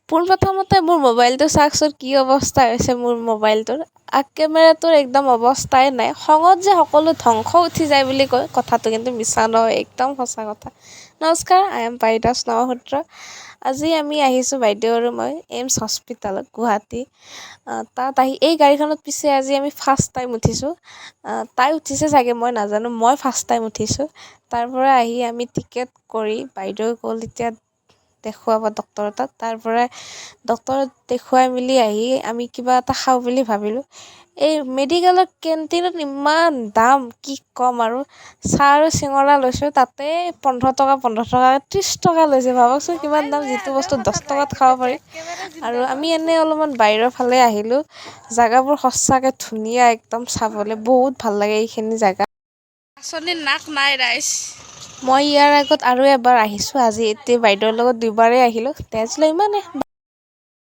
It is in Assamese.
পোনপ্ৰথমতে মোৰ মোবাইলটো চাওকচোন কি অৱস্থা হৈছে মোৰ মোবাইলটোৰ। আগ কেমেৰাটোৰ একদম অৱস্থাই নাই। খঙত যে সকলো ধ্বংস উঠি যায় বুলি কয়, কথাটো কিন্তু মিছা নহয়, একদম সঁচা কথা। নমস্কাৰ, আই এম পাৰিতোষ নমোহোত্ৰ। আজি আমি আহিছোঁ বাইদেউ আৰু মই এইমছ হস্পিটেলত গুৱাহাটী। তাত আহি এই গাড়ীখনত পিছে আজি আমি ফাৰ্ষ্ট টাইম উঠিছোঁ। তাই উঠিছে চাগে মই নাজানো, মই ফাৰ্ষ্ট টাইম উঠিছোঁ। তাৰ পৰা আহি আমি টিকেট কৰি বাইদেউ গ'ল এতিয়া দেখুৱাব ডক্টৰৰ তাত। তাৰ পৰা ডক্টৰক দেখুৱাই মেলি আহি আমি কিবা এটা খাওঁ বুলি ভাবিলোঁ। এই মেডিকেলৰ কেণ্টিনত ইমান দাম কি ক'ম আৰু। চাহ আৰু চিঙৰা লৈছোঁ, তাতে 15 টকা 30 টকা লৈছে। ভাবকচোন কিমান দাম, যিটো বস্তু 10 টকাত খাব পাৰি। আৰু আমি এনেই অলপমান বাহিৰৰ ফালে আহিলোঁ। জেগাবোৰ সঁচাকৈ ধুনীয়া, একদম চাবলৈ বহুত ভাল লাগে এইখিনি জেগা। আচনিৰ নাক নাই ৰাইজ। মই ইয়াৰ আগত আৰু এবাৰ আহিছোঁ, আজি এতিয়া বাইদেউৰ লগত দুবাৰেই আহিলোঁ। তেজ লৈ ইমানে